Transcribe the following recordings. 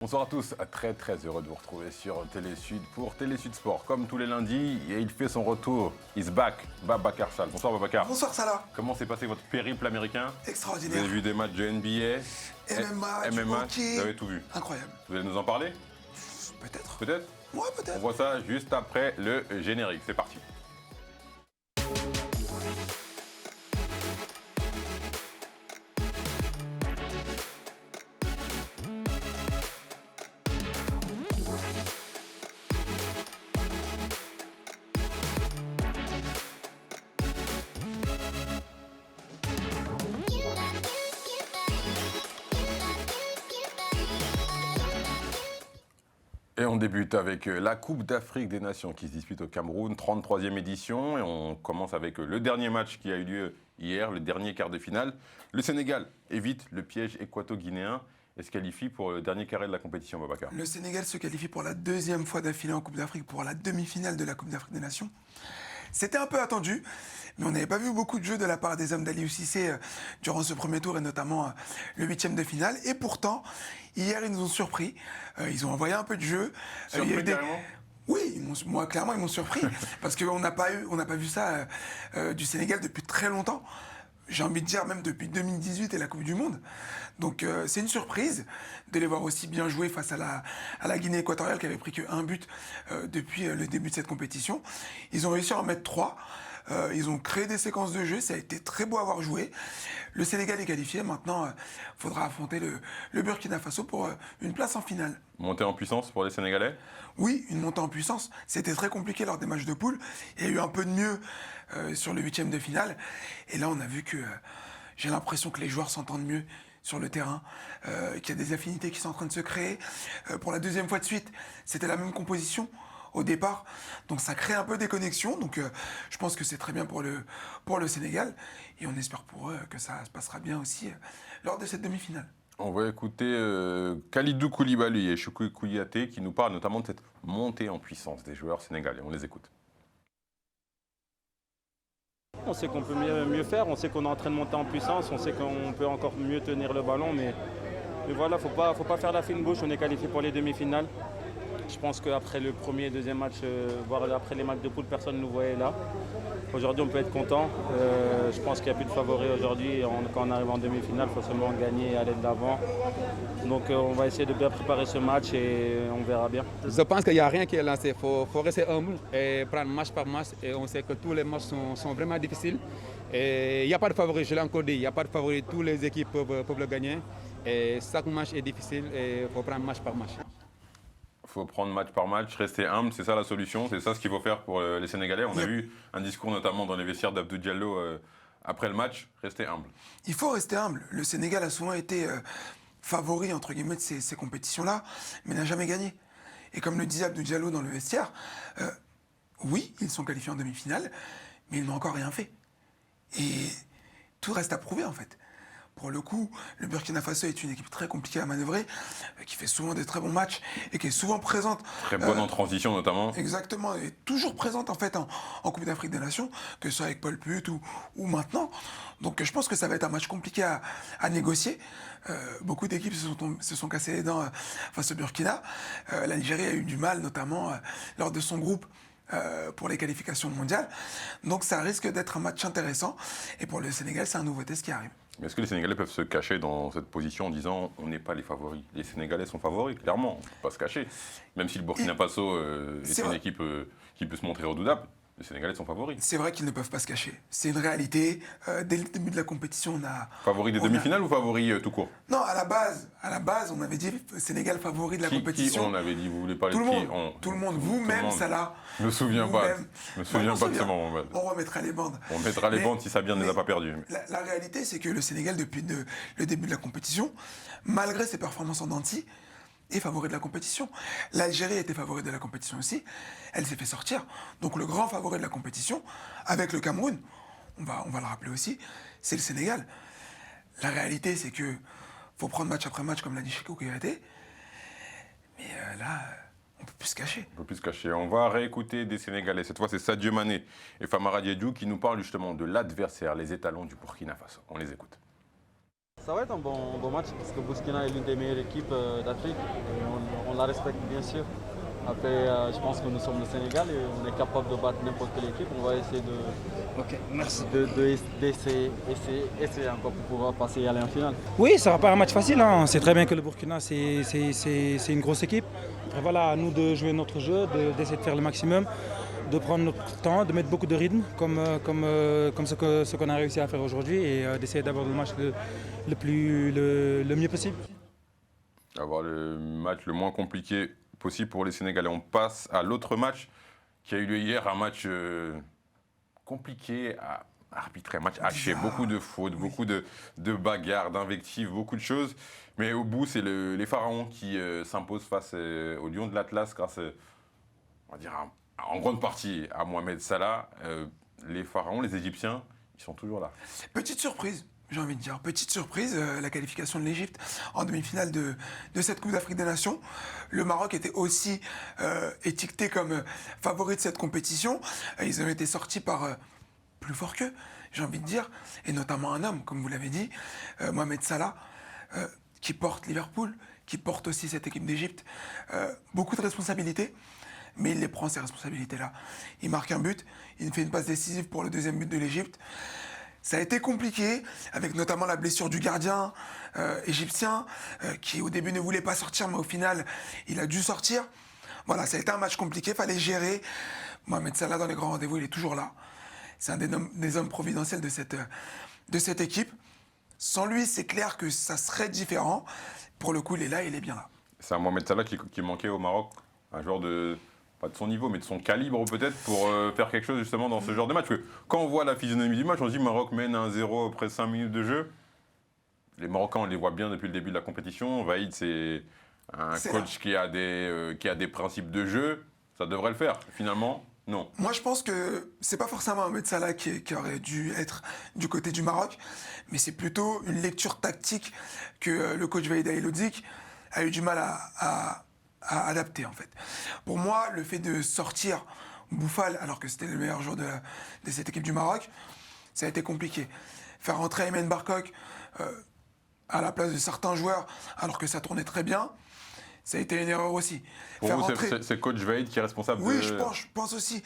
Bonsoir à tous, très heureux de vous retrouver sur Télé Sud pour Télé Sud Sport. Comme tous les lundis, et il fait son retour, he's back, Babacar Sall. Bonsoir Babacar. Bonsoir Salah. Comment s'est passé votre périple américain? Extraordinaire. Vous avez vu des matchs de NBA, MMA, hockey. vous avez tout vu. Incroyable. Vous allez nous en parler? Peut-être. Peut-être? Ouais, On peut-être. voit ça juste après le générique, c'est parti. Et on débute avec la Coupe d'Afrique des Nations qui se dispute au Cameroun, 33e édition. Et on commence avec le dernier match qui a eu lieu hier, le dernier quart de finale. Le Sénégal évite le piège équato-guinéen et se qualifie pour le dernier carré de la compétition, Babacar. Le Sénégal se qualifie pour la deuxième fois d'affilée en Coupe d'Afrique pour la demi-finale de la Coupe d'Afrique des Nations. C'était un peu attendu, mais on n'avait pas vu beaucoup de jeux de la part des hommes d'Aliou Cissé durant ce premier tour et notamment le huitième de finale. Et pourtant, hier, ils nous ont surpris. Ils ont envoyé un peu de jeu. Surpris carrément ? Oui, moi clairement, ils m'ont surpris parce qu'on n'a pas vu ça du Sénégal depuis très longtemps. J'ai envie de dire même depuis 2018 et la Coupe du Monde. Donc c'est une surprise de les voir aussi bien jouer face à la Guinée équatoriale qui avait pris qu'un but depuis le début de cette compétition. Ils ont réussi à en mettre 3. Ils ont créé des séquences de jeu, ça a été très beau à avoir joué. Le Sénégal est qualifié, maintenant il faudra affronter le Burkina Faso pour une place en finale. Montée en puissance pour les Sénégalais ? Oui, une montée en puissance. C'était très compliqué lors des matchs de poule. Il y a eu un peu de mieux sur le huitième de finale. Et là, on a vu que j'ai l'impression que les joueurs s'entendent mieux sur le terrain, qu'il y a des affinités qui sont en train de se créer. Pour la deuxième fois de suite, c'était la même composition au départ. Donc ça crée un peu des connexions. Donc je pense que c'est très bien pour le Sénégal. Et on espère pour eux que ça se passera bien aussi lors de cette demi-finale. On va écouter Khalidou Koulibaly et Choukou Kouyaté qui nous parlent notamment de cette montée en puissance des joueurs sénégalais. On les écoute. On sait qu'on peut mieux faire, on sait qu'on est en train de monter en puissance, on sait qu'on peut encore mieux tenir le ballon, mais voilà, faut pas faire la fine bouche, on est qualifié pour les demi-finales. Je pense qu'après le premier et deuxième match, voire après les matchs de poule, personne ne nous voyait là. Aujourd'hui, on peut être content. Je pense qu'il n'y a plus de favoris aujourd'hui. Quand on arrive en demi-finale, il faut seulement gagner et aller de l'avant. Donc on va essayer de bien préparer ce match et on verra bien. Je pense qu'il n'y a rien qui est lancé. Il faut rester humble et prendre match par match. Et on sait que tous les matchs sont vraiment difficiles. Et il n'y a pas de favoris, je l'ai encore dit. Il n'y a pas de favoris. Toutes les équipes peuvent le gagner. Et chaque match est difficile et il faut prendre match par match. Il faut prendre match par match, rester humble, c'est ça la solution, c'est ça ce qu'il faut faire pour les Sénégalais. On a vu un discours notamment dans les vestiaires d'Abdou Diallo après le match, rester humble. Il faut rester humble. Le Sénégal a souvent été favori entre guillemets de ces compétitions-là, mais n'a jamais gagné. Et comme le disait Abdou Diallo dans le vestiaire, oui, ils sont qualifiés en demi-finale, mais ils n'ont encore rien fait. Et tout reste à prouver en fait. Pour le coup, le Burkina Faso est une équipe très compliquée à manœuvrer, qui fait souvent des très bons matchs et qui est souvent présente. Très bonne en transition notamment. Exactement, et toujours présente en fait en Coupe d'Afrique des Nations, que ce soit avec Paul Put ou maintenant. Donc je pense que ça va être un match compliqué à négocier. Beaucoup d'équipes se sont cassées les dents face au Burkina. La Nigeria a eu du mal, notamment lors de son groupe. Pour les qualifications mondiales. Donc ça risque d'être un match intéressant. Et pour le Sénégal, c'est un nouveau test qui arrive. Mais est-ce que les Sénégalais peuvent se cacher dans cette position en disant on n'est pas les favoris? Les Sénégalais sont favoris, clairement, on ne peut pas se cacher. Même si le Burkina Faso est une équipe qui peut se montrer redoutable, les Sénégalais sont favoris. C'est vrai qu'ils ne peuvent pas se cacher. C'est une réalité. Dès le début de la compétition, on a... Favoris des demi-finales ou favoris tout court? Non, à la base, on avait dit Sénégal favori de la compétition. On avait dit, vous voulez parler tout de le qui? monde, tout le monde, vous-même, Salah. Je me souviens pas. Je me souviens pas de ce moment. On remettra les bandes. On mettra les bandes si Sabien ne les a pas perdues. La réalité, c'est que le Sénégal, depuis le début de la compétition, malgré ses performances en denti, est favori de la compétition. L'Algérie était favori de la compétition aussi. Elle s'est fait sortir. Donc le grand favori de la compétition, avec le Cameroun, on va le rappeler aussi, c'est le Sénégal. La réalité, c'est que faut prendre match après match, comme l'a dit Choukou Kouyaté. Mais là, on peut plus se cacher. On peut plus se cacher. On va réécouter des Sénégalais. Cette fois, c'est Sadio Mané et Famara Diédhiou qui nous parlent justement de l'adversaire, les étalons du Burkina Faso. On les écoute. Ça va être un bon match parce que Burkina est l'une des meilleures équipes d'Afrique. On la respecte bien sûr. Après, je pense que nous sommes le Sénégal et on est capable de battre n'importe quelle équipe. On va essayer essayer encore pour pouvoir passer et aller en finale. Oui, ça ne va pas un match facile. On sait très bien que le Burkina, c'est une grosse équipe. Après, voilà, à nous de jouer notre jeu, d'essayer de faire le maximum, de prendre notre temps, de mettre beaucoup de rythme, comme ce qu'on a réussi à faire aujourd'hui, et d'essayer d'avoir le match le mieux possible. Avoir le match le moins compliqué possible pour les Sénégalais. On passe à l'autre match qui a eu lieu hier, un match compliqué à arbitrer, un match haché, beaucoup de fautes, beaucoup de bagarres, d'invectives, beaucoup de choses. Mais au bout, c'est les Pharaons qui s'imposent face aux Lions de l'Atlas grâce, on va dire, en grande partie à Mohamed Salah. Les Pharaons, les Égyptiens, ils sont toujours là. Petite surprise. J'ai envie de dire, petite surprise, la qualification de l'Égypte en demi-finale de cette Coupe d'Afrique des Nations. Le Maroc était aussi étiqueté comme favori de cette compétition. Ils ont été sortis par plus fort qu'eux, j'ai envie de dire, et notamment un homme, comme vous l'avez dit, Mohamed Salah, qui porte Liverpool, qui porte aussi cette équipe d'Égypte. Beaucoup de responsabilités, mais il les prend, ces responsabilités-là. Il marque un but, il fait une passe décisive pour le deuxième but de l'Égypte. Ça a été compliqué, avec notamment la blessure du gardien égyptien, qui au début ne voulait pas sortir, mais au final, il a dû sortir. Voilà, ça a été un match compliqué, il fallait gérer. Mohamed Salah, dans les grands rendez-vous, il est toujours là. C'est un des hommes providentiels de cette équipe. Sans lui, c'est clair que ça serait différent. Pour le coup, il est là, il est bien là. C'est un Mohamed Salah qui manquait au Maroc, un joueur pas de son niveau, mais de son calibre peut-être, pour faire quelque chose justement dans ce genre de match. Parce que quand on voit la physionomie du match, on se dit Maroc mène 1-0 après 5 minutes de jeu. Les Marocains, on les voit bien depuis le début de la compétition. Vaïd, c'est un coach qui a des principes de jeu. Ça devrait le faire. Finalement, non. Moi, je pense que c'est pas forcément Mohamed Salah qui aurait dû être du côté du Maroc, mais c'est plutôt une lecture tactique que le coach Vaïd Halilhodžić a eu du mal à adapter, en fait. Pour moi, le fait de sortir Boufal, alors que c'était le meilleur joueur de cette équipe du Maroc, ça a été compliqué. Faire rentrer Aymen Barkok à la place de certains joueurs, alors que ça tournait très bien, ça a été une erreur aussi. Pour vous, c'est coach Vaïd qui est responsable Oui, je pense aussi.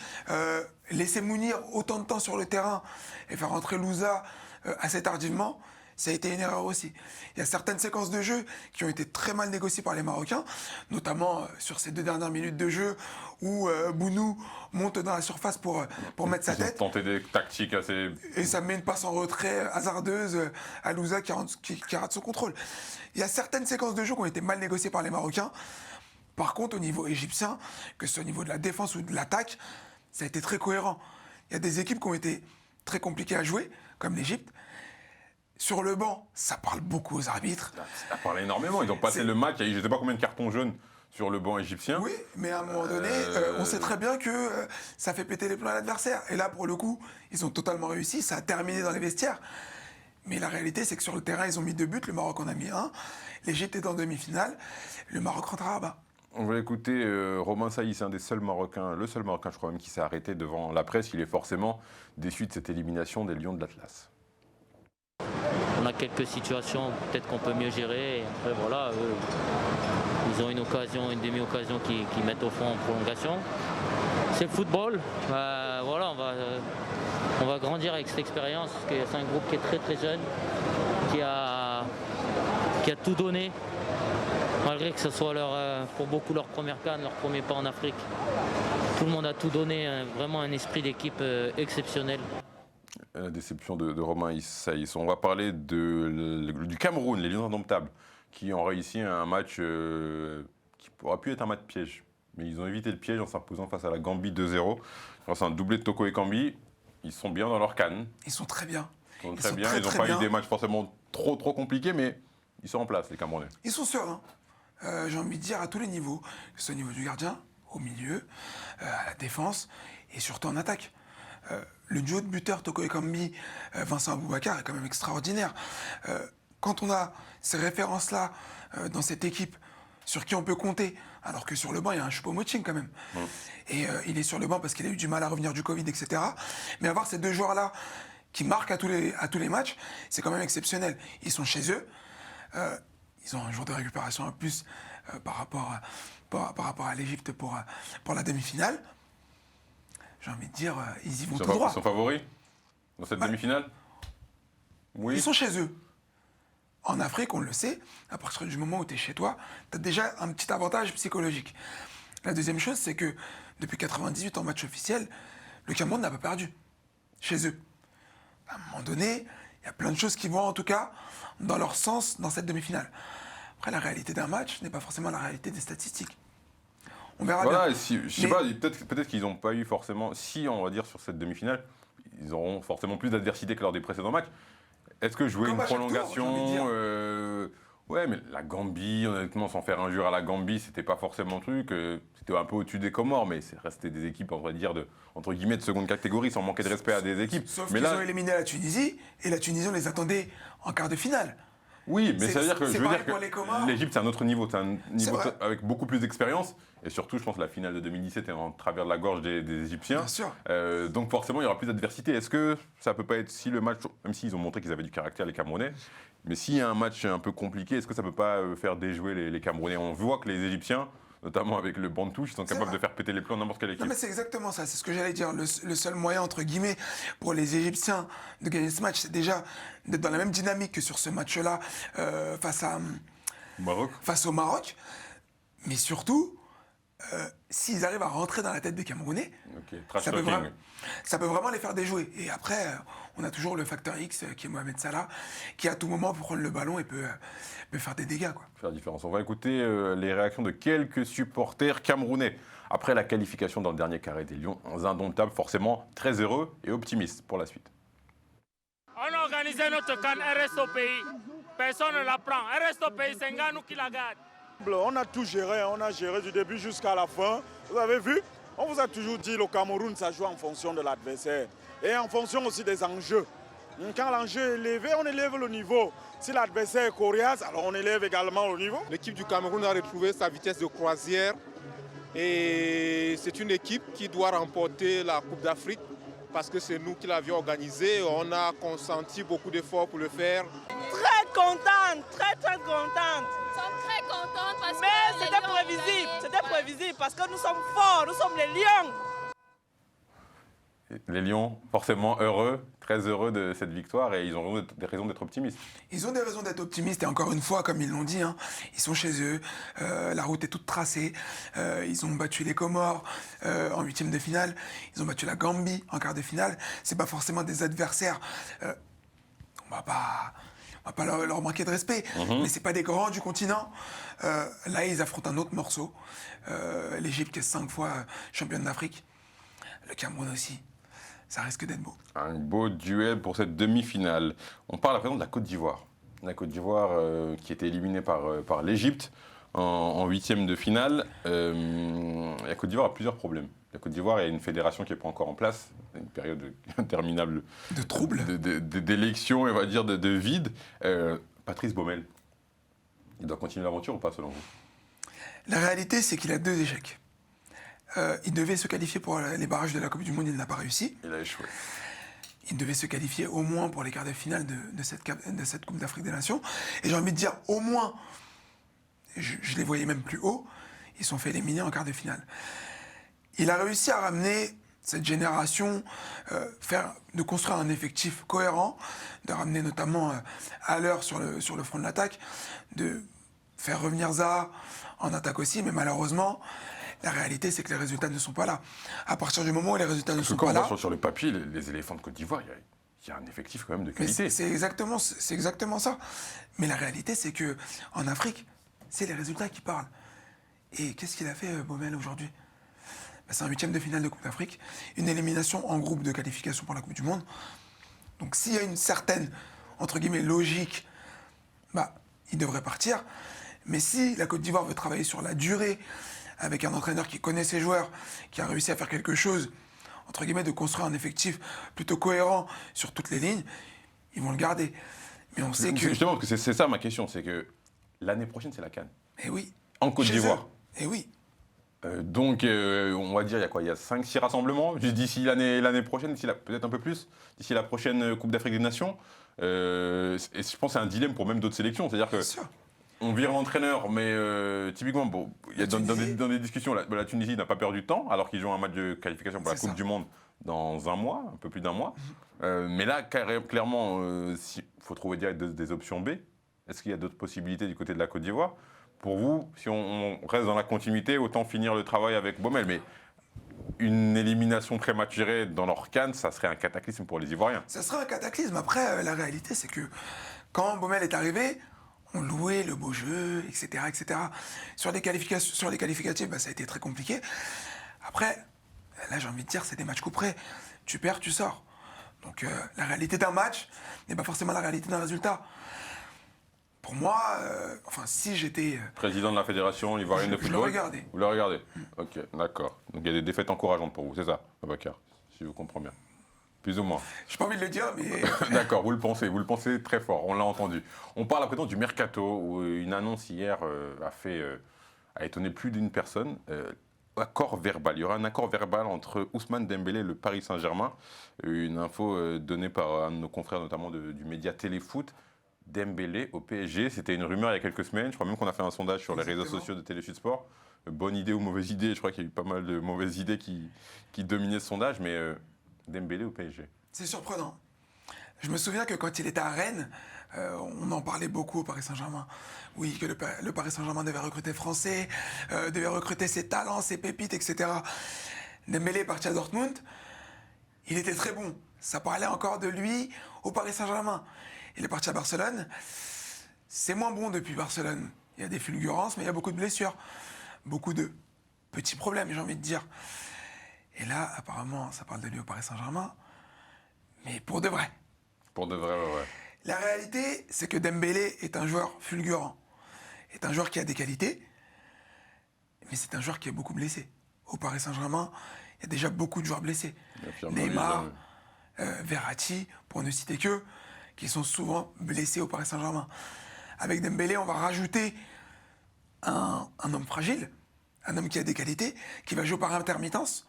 Laisser Mounir autant de temps sur le terrain et faire rentrer Louza assez tardivement, ça a été une erreur aussi. Il y a certaines séquences de jeu qui ont été très mal négociées par les Marocains, notamment sur ces 2 dernières minutes de jeu où Bounou monte dans la surface pour mettre sa tête. Ils ont tenté des tactiques assez... Et ça met une passe en retrait hasardeuse à Louza qui rate son contrôle. Il y a certaines séquences de jeu qui ont été mal négociées par les Marocains. Par contre, au niveau égyptien, que ce soit au niveau de la défense ou de l'attaque, ça a été très cohérent. Il y a des équipes qui ont été très compliquées à jouer, comme l'Égypte. Sur le banc, ça parle beaucoup aux arbitres. Ça parle énormément. Ils ont passé le match, il y a eu je ne sais pas combien de cartons jaunes sur le banc égyptien. Oui, mais à un moment donné, on sait très bien que ça fait péter les plombs à l'adversaire. Et là, pour le coup, ils ont totalement réussi. Ça a terminé dans les vestiaires. Mais la réalité, c'est que sur le terrain, ils ont mis 2 buts. Le Maroc en a mis 1. L'Égypte est en demi-finale. Le Maroc rentre à Rabat. On va écouter Romain Sailly, c'est un des seuls Marocains, le seul Marocain, je crois même, qui s'est arrêté devant la presse. Il est forcément déçu de cette élimination des Lions de l'Atlas. On a quelques situations, peut-être qu'on peut mieux gérer. Et après, voilà, ils ont une occasion, une demi-occasion qui mettent au fond en prolongation. C'est le football. Voilà, on va grandir avec cette expérience. Parce que c'est un groupe qui est très très jeune, qui a tout donné. Malgré que ce soit pour beaucoup leur première CAN, leur premier pas en Afrique. Tout le monde a tout donné, vraiment un esprit d'équipe exceptionnel. La déception de Romain Sailly. On va parler du Cameroun, les Lions indomptables, qui ont réussi un match qui aurait pu être un match piège. Mais ils ont évité le piège en s'imposant face à la Gambie 2-0. C'est un doublé de Toko Ekambi. Ils sont bien dans leur CAN. Ils sont très bien. Ils n'ont pas eu des matchs forcément trop compliqués, mais ils sont en place, les Camerounais. Ils sont sereins. J'ai envie de dire à tous les niveaux, que ce soit au niveau du gardien, au milieu, à la défense et surtout en attaque. Le duo de buteurs Toko Ekambi, Vincent Aboubakar est quand même extraordinaire. Quand on a ces références-là dans cette équipe sur qui on peut compter, alors que sur le banc, il y a un Choupo-Moting quand même. Et il est sur le banc parce qu'il a eu du mal à revenir du Covid, etc. Mais avoir ces 2 joueurs-là qui marquent à tous les matchs, c'est quand même exceptionnel. Ils sont chez eux, ils ont un jour de récupération en plus par rapport à l'Égypte pour la demi-finale. J'ai envie de dire, ils y vont tout droit. Ils sont favoris dans cette demi-finale? Oui. Ils sont chez eux. En Afrique, on le sait, à partir du moment où tu es chez toi, tu as déjà un petit avantage psychologique. La deuxième chose, c'est que depuis 1998, en match officiel, le Cameroun n'a pas perdu chez eux. À un moment donné, il y a plein de choses qui vont en tout cas dans leur sens dans cette demi-finale. Après, la réalité d'un match n'est pas forcément la réalité des statistiques. On verra Voilà, bien. je sais pas, peut-être qu'ils n'ont pas eu forcément, si on va dire sur cette demi-finale, ils auront forcément plus d'adversité que lors des précédents matchs. Est-ce que jouer Comme une à chaque tour, prolongation, j'ai envie de ouais, mais la Gambie, honnêtement, sans faire injure à la Gambie, c'était pas forcément le truc. C'était un peu au-dessus des Comores, mais c'est resté des équipes, on va dire, entre guillemets, de seconde catégorie, sans manquer de respect à des équipes. Sauf mais qu'ils là, ont éliminé la Tunisie, et la Tunisie, on les attendait en quart de finale. oui, mais ça veut dire que c'est je veux pareil dire pour les que Comores. l'Égypte, c'est un autre niveau. C'est un niveau vrai. avec beaucoup plus d'expérience. Et surtout, je pense que la finale de 2017 est en travers de la gorge des Égyptiens. Bien sûr. Donc forcément, il y aura plus d'adversité. Est-ce que ça peut pas être, si le match, même s'ils ont montré qu'ils avaient du caractère, les Camerounais, mais s'il y a un match un peu compliqué, est-ce que ça peut pas faire déjouer les Camerounais? On voit que les Égyptiens, notamment avec le banc de touche, ils sont capables vrai. de faire péter les plombs n'importe quelle équipe. Non mais c'est exactement ça, c'est ce que j'allais dire. Le seul moyen, entre guillemets, pour les Égyptiens de gagner ce match, c'est déjà d'être dans la même dynamique que sur ce match-là Maroc. face au Maroc. Mais surtout, s'ils arrivent à rentrer dans la tête des Camerounais, Ok, trash ça peut, talking. ça peut vraiment les faire déjouer. Et après, on a toujours le facteur X qui est Mohamed Salah, qui à tout moment peut prendre le ballon et peut faire des dégâts, quoi. Faire la différence. On va écouter les réactions de quelques supporters camerounais après la qualification dans le dernier carré des Lions. Indomptables, forcément très heureux et optimistes pour la suite. On a organisé notre CAN, elle reste au pays. Personne ne la prend. Elle reste au pays, c'est Nganou qui la garde. On a tout géré, on a géré du début jusqu'à la fin. Vous avez vu, on vous a toujours dit le Cameroun, ça joue en fonction de l'adversaire et en fonction aussi des enjeux. Quand l'enjeu est élevé, on élève le niveau. Si l'adversaire est coriace, alors on élève également le niveau. L'équipe du Cameroun a retrouvé sa vitesse de croisière et c'est une équipe qui doit remporter la Coupe d'Afrique parce que c'est nous qui l'avions organisée. On a consenti beaucoup d'efforts pour le faire. Très contente, très contente. Nous sommes très contentes parce Mais que c'était prévisible parce que nous sommes forts, nous sommes les lions. Les Lions, forcément heureux, très heureux de cette victoire et ils ont des raisons d'être optimistes. Ils ont des raisons d'être optimistes et encore une fois, comme ils l'ont dit, hein, ils sont chez eux, la route est toute tracée, ils ont battu les Comores en huitième de finale, ils ont battu la Gambie en quart de finale. C'est pas forcément des adversaires, on va pas leur manquer de respect, mais c'est pas des grands du continent. Là, ils affrontent un autre morceau, l'Égypte qui est 5 fois championne d'Afrique, le Cameroun aussi. Ça risque d'être beau. Un beau duel pour cette demi-finale. On parle à présent de la Côte d'Ivoire. La Côte d'Ivoire qui était éliminée par l'Égypte en huitième de finale. La Côte d'Ivoire a plusieurs problèmes. La Côte d'Ivoire a une fédération qui n'est pas encore en place, une période interminable de troubles, d'élections et on va dire de vide. Patrice Baumel, il doit continuer l'aventure ou pas selon vous? La réalité, c'est qu'il a 2 échecs. Il devait se qualifier pour les barrages de la Coupe du Monde, il n'a pas réussi. Il a échoué. Il devait se qualifier au moins pour les quarts de finale de cette Coupe d'Afrique des Nations. Et j'ai envie de dire au moins, je les voyais même plus haut, ils sont fait éliminer en quart de finale. Il a réussi à ramener cette génération, de construire un effectif cohérent, de ramener notamment à l'heure sur le front de l'attaque, de faire revenir Zaha en attaque aussi, mais malheureusement, la réalité, c'est que les résultats ne sont pas là. À partir du moment où les résultats ne sont pas là... Quand on voit sur le papier, les éléphants de Côte d'Ivoire, il y a un effectif quand même de qualité. C'est exactement ça. Mais la réalité, c'est qu'en Afrique, c'est les résultats qui parlent. Et qu'est-ce qu'il a fait, Baumel, aujourd'hui? C'est un huitième de finale de Coupe d'Afrique, une élimination en groupe de qualification pour la Coupe du Monde. Donc s'il y a une certaine, entre guillemets, logique, il devrait partir. Mais si la Côte d'Ivoire veut travailler sur la durée, avec un entraîneur qui connaît ses joueurs, qui a réussi à faire quelque chose, entre guillemets, de construire un effectif plutôt cohérent sur toutes les lignes, ils vont le garder. Mais on sait que... Justement, parce que c'est ça ma question, c'est que l'année prochaine, c'est la CAN. Eh oui. En Côte d'Ivoire. Eh oui. Donc, on va dire, il y a quoi? Il y a 5-6 rassemblements d'ici l'année prochaine, peut-être un peu plus, d'ici la prochaine Coupe d'Afrique des Nations. Et je pense que c'est un dilemme pour même d'autres sélections. C'est-à-dire que on vire l'entraîneur, mais typiquement, bon, il y a dans des discussions, la Tunisie n'a pas perdu de temps, alors qu'ils jouent un match de qualification pour la Coupe du Monde dans un mois, un peu plus d'un mois. Mais là, clairement, il faut trouver direct des options B. Est-ce qu'il y a d'autres possibilités du côté de la Côte d'Ivoire? Pour vous, si on reste dans la continuité, autant finir le travail avec Baumel. Mais une élimination prématurée dans leur CAN, ça serait un cataclysme pour les Ivoiriens. Ça serait un cataclysme. Après, la réalité, c'est que quand Baumel est arrivé, on louait le beau jeu, etc. etc. Sur les qualificatifs, ça a été très compliqué. Après, là, j'ai envie de dire, c'est des matchs coup près. Tu perds, tu sors. Donc, la réalité d'un match n'est pas forcément la réalité d'un résultat. Pour moi, si j'étais... Président de la Fédération ivoirienne de football. Je le regardais. Vous le regardez. Ok, d'accord. Donc il y a des défaites encourageantes pour vous, c'est ça, Babacar, si je comprends bien. Plus ou moins. J'ai pas envie de le dire, mais... D'accord, vous le pensez très fort, on l'a entendu. On parle à présent du mercato, où une annonce hier a étonné plus d'une personne. Accord verbal. Il y aura un accord verbal entre Ousmane Dembélé et le Paris Saint-Germain. Une info donnée par un de nos confrères, notamment du média Téléfoot. Dembélé au PSG, c'était une rumeur il y a quelques semaines. Je crois même qu'on a fait un sondage sur les réseaux sociaux de Téléfoot Sport. Bonne idée ou mauvaise idée? Je crois qu'il y a eu pas mal de mauvaises idées qui dominaient ce sondage, mais Dembélé au PSG. C'est surprenant. Je me souviens que quand il était à Rennes, on en parlait beaucoup au Paris Saint-Germain. Oui, que le Paris Saint-Germain devait recruter français, devait recruter ses talents, ses pépites, etc. Dembélé est parti à Dortmund. Il était très bon. Ça parlait encore de lui au Paris Saint-Germain. Il est parti à Barcelone. C'est moins bon depuis Barcelone. Il y a des fulgurances, mais il y a beaucoup de blessures. Beaucoup de petits problèmes, j'ai envie de dire. Et là, apparemment, ça parle de lui au Paris Saint-Germain. Mais pour de vrai. Pour de vrai, ouais. La réalité, c'est que Dembélé est un joueur fulgurant. Est un joueur qui a des qualités. Mais c'est un joueur qui est beaucoup blessé. Au Paris Saint-Germain, il y a déjà beaucoup de joueurs blessés. Neymar, Verratti, pour ne citer qu'eux, qui sont souvent blessés au Paris Saint-Germain. Avec Dembélé, on va rajouter un homme fragile, un homme qui a des qualités, qui va jouer par intermittence,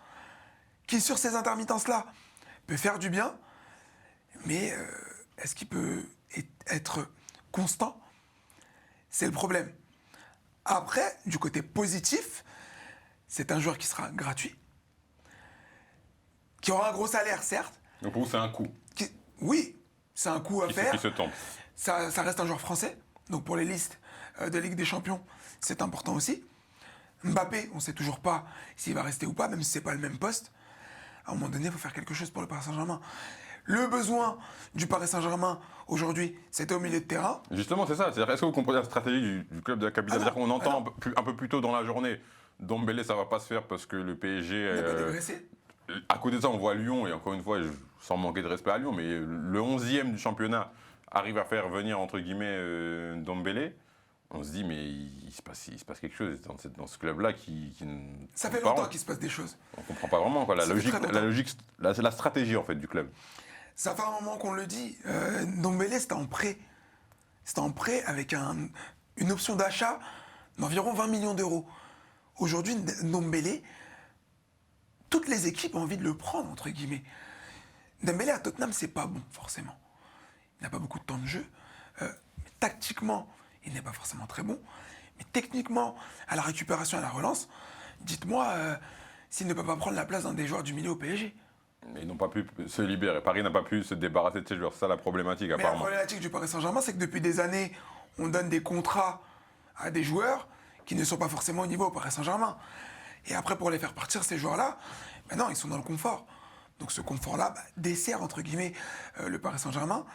qui sur ces intermittences-là peut faire du bien, mais est-ce qu'il peut être constant? C'est le problème. Après, du côté positif, c'est un joueur qui sera gratuit, qui aura un gros salaire, certes. Donc pour vous, c'est un coût? Oui, c'est un coup à faire. Qui se tente. Ça reste un joueur français. Donc pour les listes de Ligue des Champions, c'est important aussi. Mbappé, on ne sait toujours pas s'il va rester ou pas, même si ce n'est pas le même poste. À un moment donné, il faut faire quelque chose pour le Paris Saint-Germain. Le besoin du Paris Saint-Germain aujourd'hui, c'était au milieu de terrain. Justement, c'est ça. C'est-à-dire, est-ce que vous comprenez la stratégie du club de la capitale? C'est-à-dire qu'on entend un peu plus tôt dans la journée, Dembélé, ça ne va pas se faire parce que le PSG... À côté de ça, on voit Lyon, et encore une fois, sans manquer de respect à Lyon, mais le 11e du championnat arrive à faire venir, entre guillemets, Dembélé. On se dit, mais il se passe quelque chose dans ce club-là qui ça fait longtemps qu'il se passe des choses. On ne comprend pas vraiment quoi, la stratégie en fait, du club. Ça fait un moment qu'on le dit. Dembélé, c'était en prêt. C'était en prêt avec une option d'achat d'environ 20 millions d'euros. Aujourd'hui, Dembélé, toutes les équipes ont envie de le prendre, entre guillemets. Dembélé à Tottenham, c'est pas bon, forcément. Il n'a pas beaucoup de temps de jeu. Tactiquement, il n'est pas forcément très bon. Mais techniquement, à la récupération et à la relance, dites-moi s'il ne peut pas prendre la place d'un des joueurs du milieu au PSG. Mais ils n'ont pas pu se libérer. Paris n'a pas pu se débarrasser de ces joueurs. C'est ça la problématique, apparemment. Mais la problématique du Paris Saint-Germain, c'est que depuis des années, on donne des contrats à des joueurs qui ne sont pas forcément au niveau au Paris Saint-Germain. Et après, pour les faire partir, ces joueurs-là, non, ils sont dans le confort. Donc ce confort-là dessert, entre guillemets, le Paris Saint-Germain.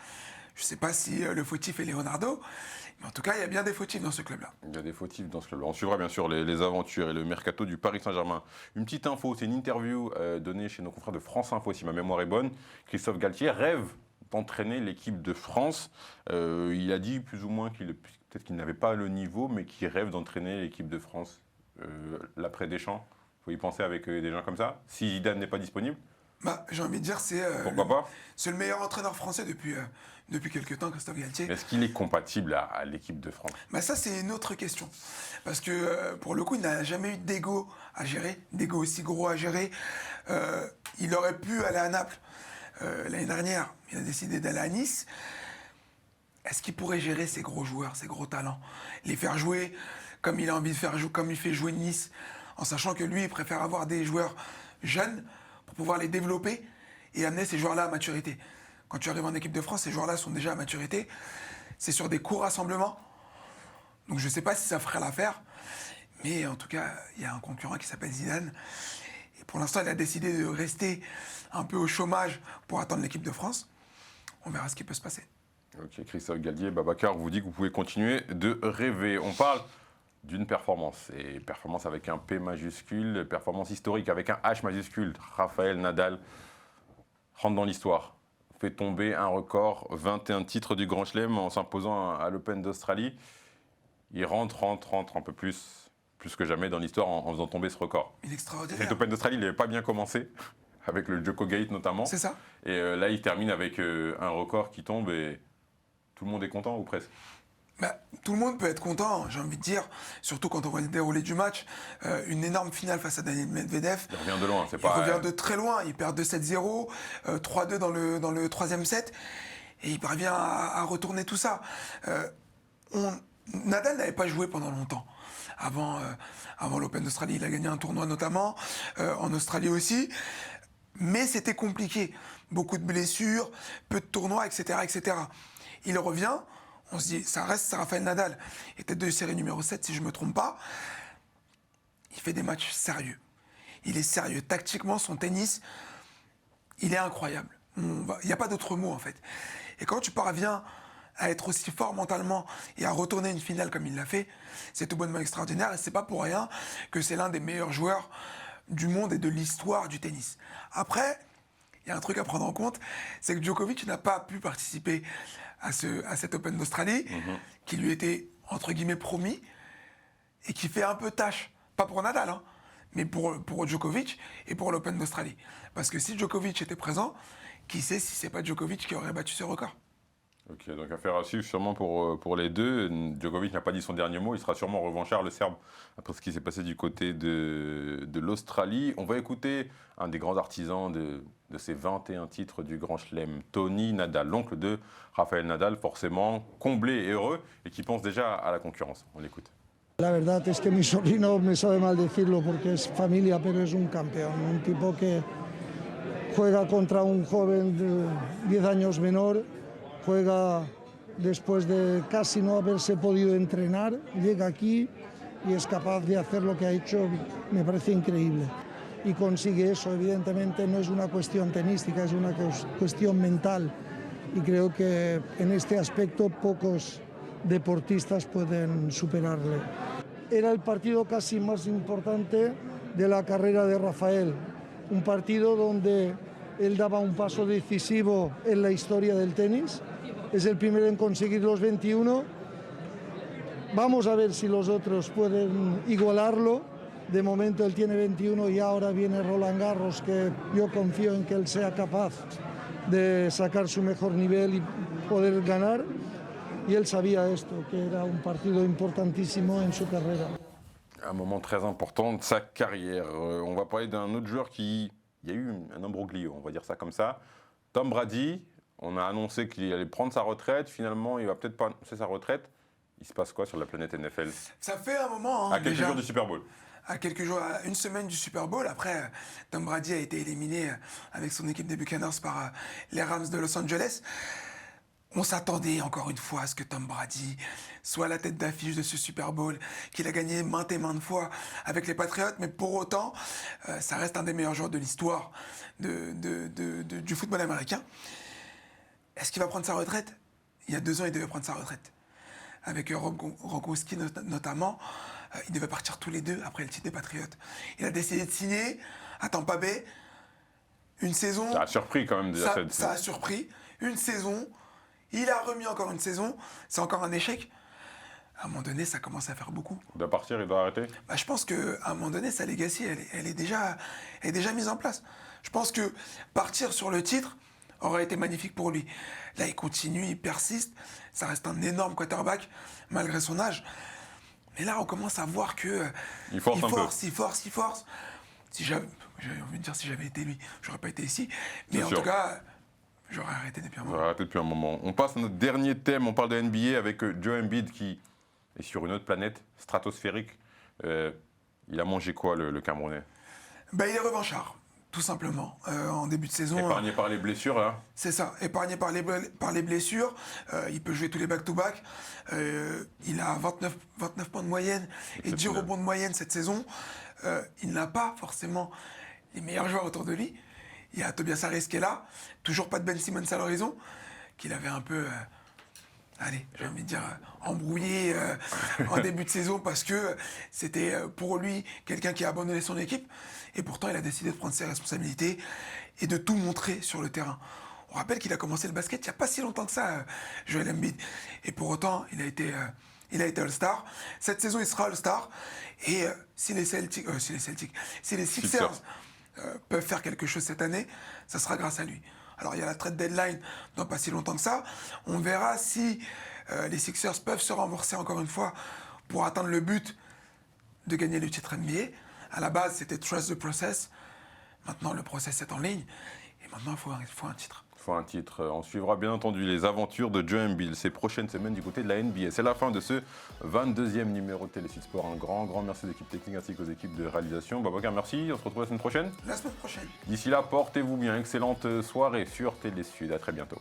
Je ne sais pas si le fautif est Leonardo, mais en tout cas, il y a bien des fautifs dans ce club-là. Il y a des fautifs dans ce club-là. On suivra bien sûr les aventures et le mercato du Paris Saint-Germain. Une petite info, c'est une interview donnée chez nos confrères de France Info, si ma mémoire est bonne. Christophe Galtier rêve d'entraîner l'équipe de France. Il a dit plus ou moins peut-être qu'il n'avait pas le niveau, mais qu'il rêve d'entraîner l'équipe de France l'après Deschamps. Il faut y penser avec des gens comme ça. Si Zidane n'est pas disponible. Bah, j'ai envie de dire, Pourquoi pas? C'est le meilleur entraîneur français depuis quelques temps, Christophe Galtier. Est-ce qu'il est compatible à l'équipe de France? Bah ça, c'est une autre question. Parce que, pour le coup, il n'a jamais eu d'ego à gérer, d'ego aussi gros à gérer. Il aurait pu aller à Naples l'année dernière. Il a décidé d'aller à Nice. Est-ce qu'il pourrait gérer ces gros joueurs, ces gros talents? Les faire jouer comme il a envie de faire jouer, comme il fait jouer Nice, en sachant que lui, il préfère avoir des joueurs jeunes pour pouvoir les développer et amener ces joueurs-là à maturité. Quand tu arrives en équipe de France, ces joueurs-là sont déjà à maturité. C'est sur des courts rassemblements. Donc je ne sais pas si ça ferait l'affaire. Mais en tout cas, il y a un concurrent qui s'appelle Zidane. Et pour l'instant, il a décidé de rester un peu au chômage pour attendre l'équipe de France. On verra ce qui peut se passer. Ok, Christophe Galtier, Babacar vous dit que vous pouvez continuer de rêver. On parle d'une performance, et performance avec un P majuscule, performance historique avec un H majuscule. Rafael Nadal rentre dans l'histoire, fait tomber un record, 21 titres du Grand Chelem en s'imposant à l'Open d'Australie. Il rentre un peu plus que jamais dans l'histoire en faisant tomber ce record. Il est extraordinaire. Cet Open d'Australie, il n'avait pas bien commencé, avec le Djoko Gate notamment. C'est ça. Et là, il termine avec un record qui tombe et tout le monde est content ou presque? Bah, tout le monde peut être content, j'ai envie de dire, surtout quand on voit le déroulé du match. Une énorme finale face à Daniil Medvedev. Il revient de loin, c'est Il pas... revient de très loin, il perd 2-7-0, 3-2 dans le troisième set, et il parvient à retourner tout ça. Nadal n'avait pas joué pendant longtemps. Avant l'Open d'Australie, il a gagné un tournoi notamment, en Australie aussi, mais c'était compliqué. Beaucoup de blessures, peu de tournois, etc., etc. Il revient, on se dit, ça reste Rafael Nadal. Et tête de série numéro 7, si je ne me trompe pas. Il fait des matchs sérieux. Il est sérieux. Tactiquement, son tennis, il est incroyable. Il n'y a pas d'autre mot, en fait. Et quand tu parviens à être aussi fort mentalement et à retourner une finale comme il l'a fait, c'est tout bonnement extraordinaire. Et c'est pas pour rien que c'est l'un des meilleurs joueurs du monde et de l'histoire du tennis. Après, il y a un truc à prendre en compte, c'est que Djokovic n'a pas pu participer à cet Open d'Australie, qui lui était, entre guillemets, promis, et qui fait un peu tâche. Pas pour Nadal, hein, mais pour Djokovic et pour l'Open d'Australie. Parce que si Djokovic était présent, qui sait si c'est pas Djokovic qui aurait battu ce record. Ok, donc affaire à suivre sûrement pour les deux. Djokovic n'a pas dit son dernier mot, il sera sûrement revanchard, le Serbe, après ce qui s'est passé du côté de l'Australie. On va écouter un des grands artisans de ces 21 titres du Grand Chelem, Tony Nadal, l'oncle de Rafael Nadal, forcément comblé et heureux, et qui pense déjà à la concurrence. On l'écoute. La verdad es que mi sobrino me sabe mal decirlo porque es familia, pero es un campeón, un tipo que juega contra un joven de 10 años menor. Juega después de casi no haberse podido entrenar, llega aquí y es capaz de hacer lo que ha hecho, me parece increíble. Y consigue eso, evidentemente no es una cuestión tenística, es una cuestión mental. Y creo que en este aspecto pocos deportistas pueden superarle. Era el partido casi más importante de la carrera de Rafael, un partido donde él daba un paso decisivo en la historia del tenis. Es el primero en conseguir los 21. Vamos a ver si los otros pueden igualarlo. De momento él tiene 21 y ahora viene Roland Garros, que yo confío en que él sea capaz de sacar su mejor nivel y poder ganar. Y él sabía esto, que era un partido importantísimo en su carrera. Un moment très important de sa carrière. On va parler d'un autre joueur qui... Il y a eu un imbroglio, on va dire ça comme ça. Tom Brady, on a annoncé qu'il allait prendre sa retraite. Finalement, il va peut-être pas annoncer sa retraite. Il se passe quoi sur la planète NFL? Ça fait un moment. Hein, à quelques jours du Super Bowl. À quelques jours, à une semaine du Super Bowl. Après, Tom Brady a été éliminé avec son équipe des Buccaneers par les Rams de Los Angeles. On s'attendait encore une fois à ce que Tom Brady soit la tête d'affiche de ce Super Bowl, qu'il a gagné maintes et maintes fois avec les Patriots, mais pour autant, ça reste un des meilleurs joueurs de l'histoire du football américain. Est-ce qu'il va prendre sa retraite? Il y a 2 ans, il devait prendre sa retraite. Avec Rob Gronkowski notamment, ils devaient partir tous les deux après le titre des Patriots. Il a décidé de signer à Tampa Bay une saison... Ça a surpris quand même déjà. Ça a surpris. Une saison... Il a remis encore une saison, c'est encore un échec. À un moment donné, ça commence à faire beaucoup. Il doit partir, il doit arrêter? Je pense qu'à un moment donné, sa legacy, elle est déjà mise en place. Je pense que partir sur le titre aurait été magnifique pour lui. Là, il continue, il persiste. Ça reste un énorme quarterback, malgré son âge. Mais là, on commence à voir que il force un peu. Il force. Si j'avais envie de dire, si j'avais été lui, j'aurais pas été ici. Mais en sûr. tout cas, j'aurais arrêté depuis un moment. On va arrêter depuis un moment. On passe à notre dernier thème. On parle de NBA avec Joe Embiid qui est sur une autre planète stratosphérique. Il a mangé quoi, le Camerounais? Il est revanchard, tout simplement. En début de saison. Épargné par les blessures, là. C'est ça, épargné par les blessures. Il peut jouer tous les back-to-back. Il a 29 points de moyenne et 10 rebonds de moyenne cette saison. Il n'a pas forcément les meilleurs joueurs autour de lui. Il y a Tobias Harris qui est là. Toujours pas de Ben Simmons à l'horizon, qu'il avait un peu, j'ai envie de dire, embrouillé en début de saison parce que c'était pour lui quelqu'un qui a abandonné son équipe. Et pourtant, il a décidé de prendre ses responsabilités et de tout montrer sur le terrain. On rappelle qu'il a commencé le basket il n'y a pas si longtemps que ça, Joel Embiid. Et pour autant, il a été All-Star. Cette saison, il sera All-Star. Et si les Sixers peuvent faire quelque chose cette année, ça sera grâce à lui. Alors, il y a la trade deadline dans pas si longtemps que ça. On verra si les Sixers peuvent se renforcer encore une fois pour atteindre le but de gagner le titre NBA. À la base, c'était Trust the Process. Maintenant, le process est en ligne. Et maintenant, il faut un titre. Il faut un titre. On suivra bien entendu les aventures de Joe Embiid ces prochaines semaines du côté de la NBA. C'est la fin de ce 22e numéro de Télésite Sport. Un grand merci aux équipes techniques ainsi qu'aux équipes de réalisation. Babacar, merci. On se retrouve la semaine prochaine. La semaine prochaine. D'ici là, portez-vous bien. Excellente soirée sur Télé Sud. À très bientôt.